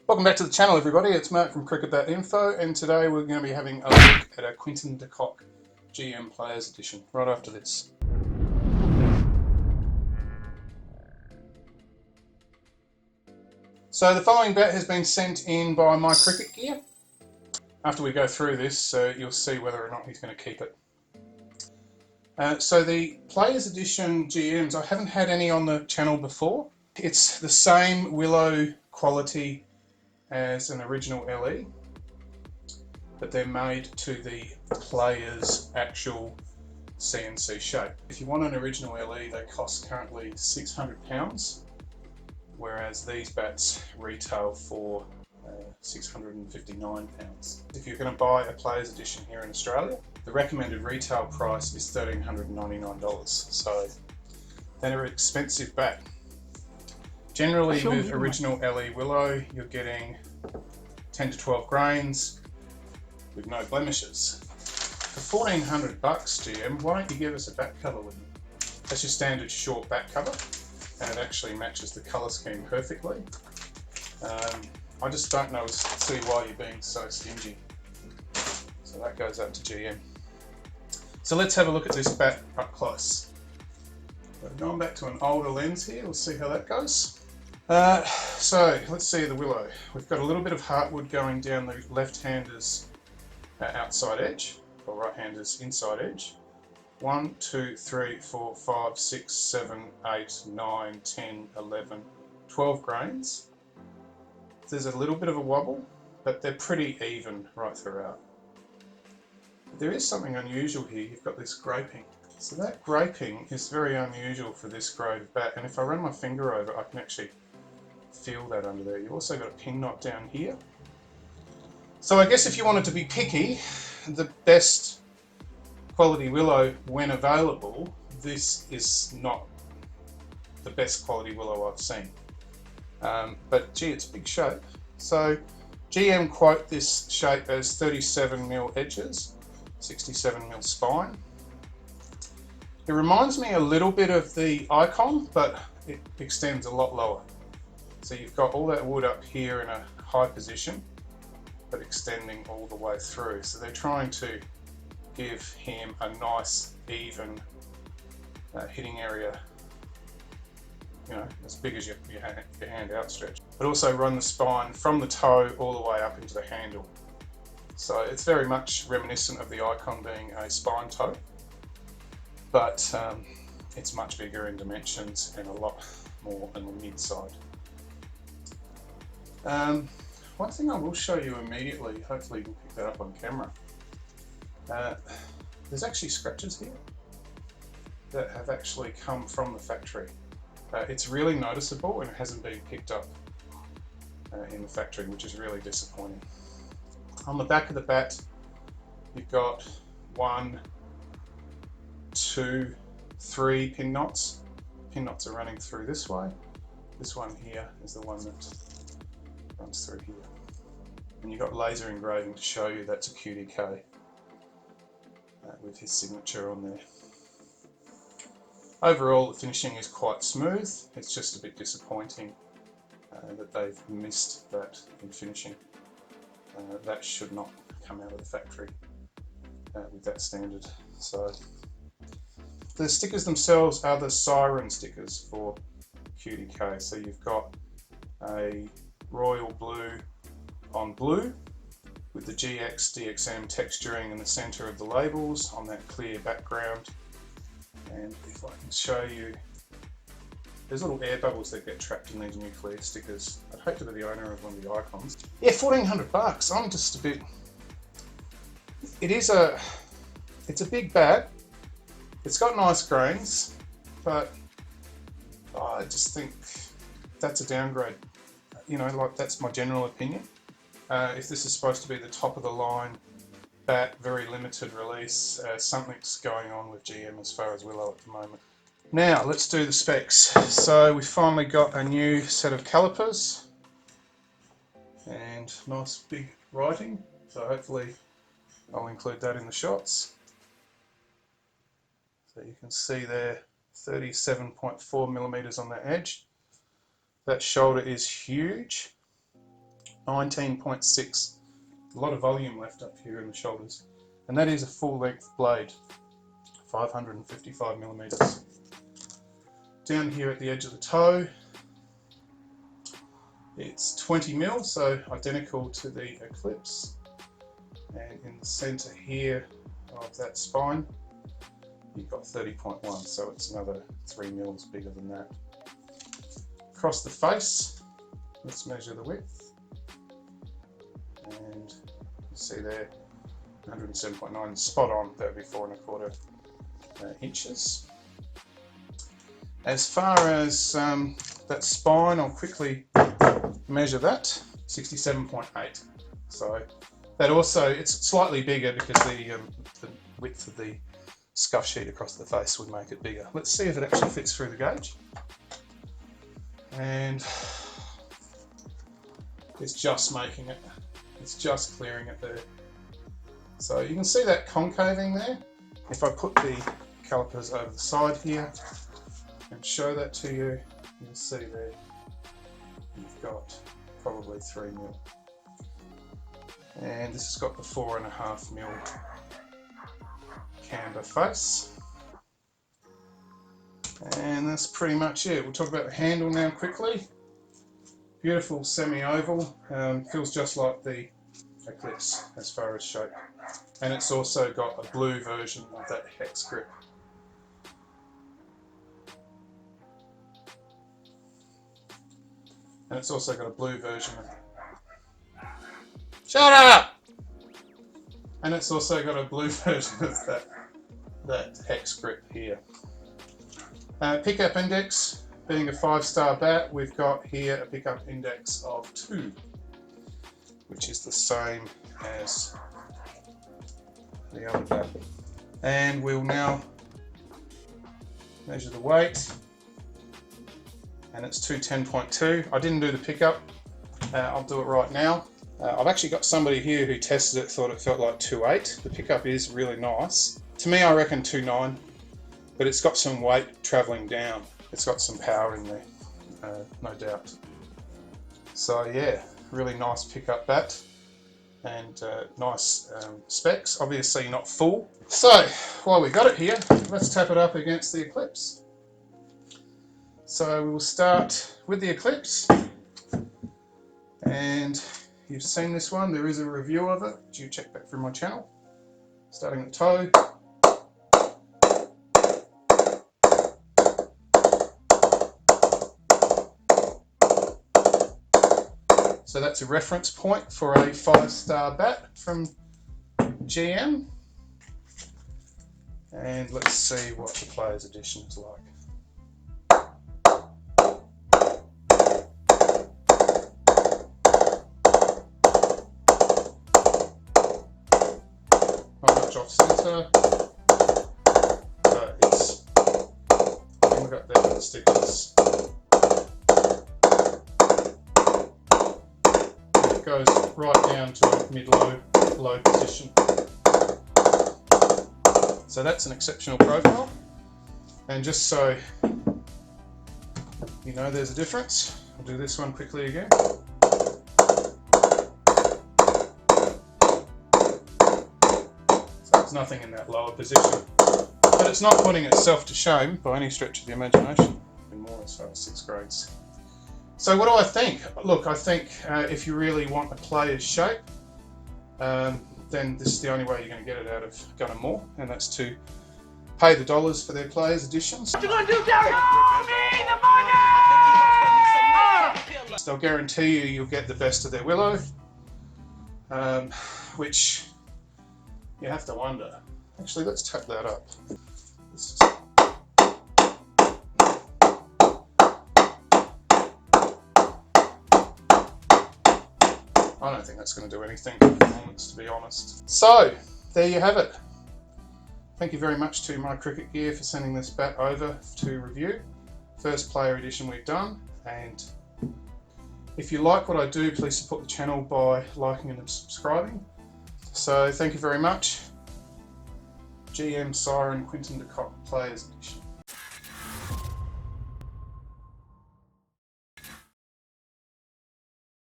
Welcome back to the channel, everybody. It's Marc from CricketBatInfo, and today we're going to be having a look at our Quinton de Kock GM Players Edition right after this. So the following bet has been sent in by my cricket gear. After we go through this, you'll see whether or not he's going to keep it. So the Players Edition GMs, I haven't had any on the channel before. It's the same Willow quality as an original LE, but they're made to the player's actual CNC shape. If you want an original LE, they cost currently £600, whereas these bats retail for £659. If you're going to buy a Players Edition here in Australia, the recommended retail price is $1,399, so they're an expensive bat. Generally with original LE Willow, you're getting 10 to 12 grains with no blemishes. For $1,400 GM, why don't you give us a back cover with it? That's your standard short back cover, and it actually matches the colour scheme perfectly. I just don't know, see why you're being so stingy. So that goes up to GM. So let's have a look at this bat up close. So going back to an older lens here, we'll see how that goes. So let's see the Willow. We've got a little bit of heartwood going down the left-hander's outside edge, or right-hander's inside edge. 1, 2, 3, 4, 5, 6, 7, 8, 9, 10, 11, 12 grains. There's a little bit of a wobble, but they're pretty even right throughout. There is something unusual here. You've got this graping. So that graping is very unusual for this grade of bat, and if I run my finger over it, I can actually feel that under there. You've also got a pin knot down here. So I guess if you wanted to be picky, the best quality Willow when available, this is not the best quality Willow I've seen. But gee, it's big shape. So GM quote this shape as 37mm edges, 67mm spine. It reminds me a little bit of the Icon, but it extends a lot lower. So you've got all that wood up here in a high position, but extending all the way through. So they're trying to give him a nice, even hitting area, you know, as big as your hand outstretched. But also run the spine from the toe all the way up into the handle. So it's very much reminiscent of the Icon being a spine toe, but it's much bigger in dimensions and a lot more on the mid side. One thing I will show you immediately, hopefully you can pick that up on camera, there's actually scratches here that have actually come from the factory. It's really noticeable and it hasn't been picked up in the factory, which is really disappointing. On the back of the bat, you've got 1, 2, 3 pin knots. Pin knots are running through this way. This one here is the one that runs through here. And you've got laser engraving to show you that's a QDK with his signature on there. Overall, the finishing is quite smooth. It's just a bit disappointing that they've missed that in finishing. That should not come out of the factory with that standard. So the stickers themselves are the siren stickers for QDK. So you've got a royal blue on blue with the GX DXM texturing in the center of the labels on that clear background. And if I can show you, there's little air bubbles that get trapped in these nuclear stickers. I'd hate to be the owner of one of the Icons. Yeah, $1,400. I'm just a bit. It's a big bat. It's got nice grains, but I just think that's a downgrade. You know, like, that's my general opinion. If this is supposed to be the top of the line bat, very limited release, something's going on with GM as far as Willow at the moment. Now let's do the specs. So we finally got a new set of calipers and nice big writing, so hopefully I'll include that in the shots. So you can see there 37.4mm on the edge. That shoulder is huge. 19.6. A lot of volume left up here in the shoulders. And that is a full length blade, 555 millimeters. Down here at the edge of the toe, it's 20 mil, so identical to the Eclipse. And in the center here of that spine, you've got 30.1, so it's another 3 mils bigger than that. Across the face, let's measure the width. And you see there, 107.9, spot on, that would be 4 1/4 inches. As far as that spine, I'll quickly measure that, 67.8. So that also, it's slightly bigger because the width of the scuff sheet across the face would make it bigger. Let's see if it actually fits through the gauge. And it's just making it, it's just clearing it there. So you can see that concaving there. If I put the calipers over the side here and show that to you, you'll see there you've got probably 3 mil. And this has got the 4.5 mil camber face. And that's pretty much it. We'll talk about the handle now quickly. Beautiful semi-oval, feels just like the Eclipse as far as shape. And it's also got a blue version of that hex grip. And it's also got a blue version of... Shut up! And it's also got a blue version of that hex grip here. Pickup index, being a 5-star bat, we've got here a pickup index of 2, which is the same as the other bat. And we'll now measure the weight, and it's 210.2. I didn't do the pickup, I'll do it right now. I've actually got somebody here who tested it, thought it felt like 2.8. The pickup is really nice. To me, I reckon 2.9, but it's got some weight travelling down. It's got some power in there, no doubt. So yeah, really nice pickup bat, and nice specs. Obviously not full. So while we got it here, let's tap it up against the Eclipse. So we will start with the Eclipse, and you've seen this one. There is a review of it. Do check back through my channel. Starting at the toe. So that's a reference point for a 5-star bat from GM. And let's see what the Player's Edition is like. Not much off centre, but it's, look up there with the stickers. Goes right down to a mid-low position. So that's an exceptional profile. And just so you know there's a difference, I'll do this one quickly again. So there's nothing in that lower position. But it's not putting itself to shame by any stretch of the imagination, and more as far as 6 grades. So what do I think? Look, I think if you really want a player's shape, then this is the only way you're going to get it out of Gunnar Moore, and that's to pay the dollars for their players' editions. What you gonna do, Derek? Show me the money! They'll guarantee you'll get the best of their Willow, which you have to wonder. Actually, let's tap that up. This is I don't think that's going to do anything for performance, to be honest. So, there you have it. Thank you very much to My Cricket Gear for sending this bat over to review. First player edition we've done, and if you like what I do, please support the channel by liking and subscribing. So, thank you very much. GM Siren Quinton de Kock Players Edition.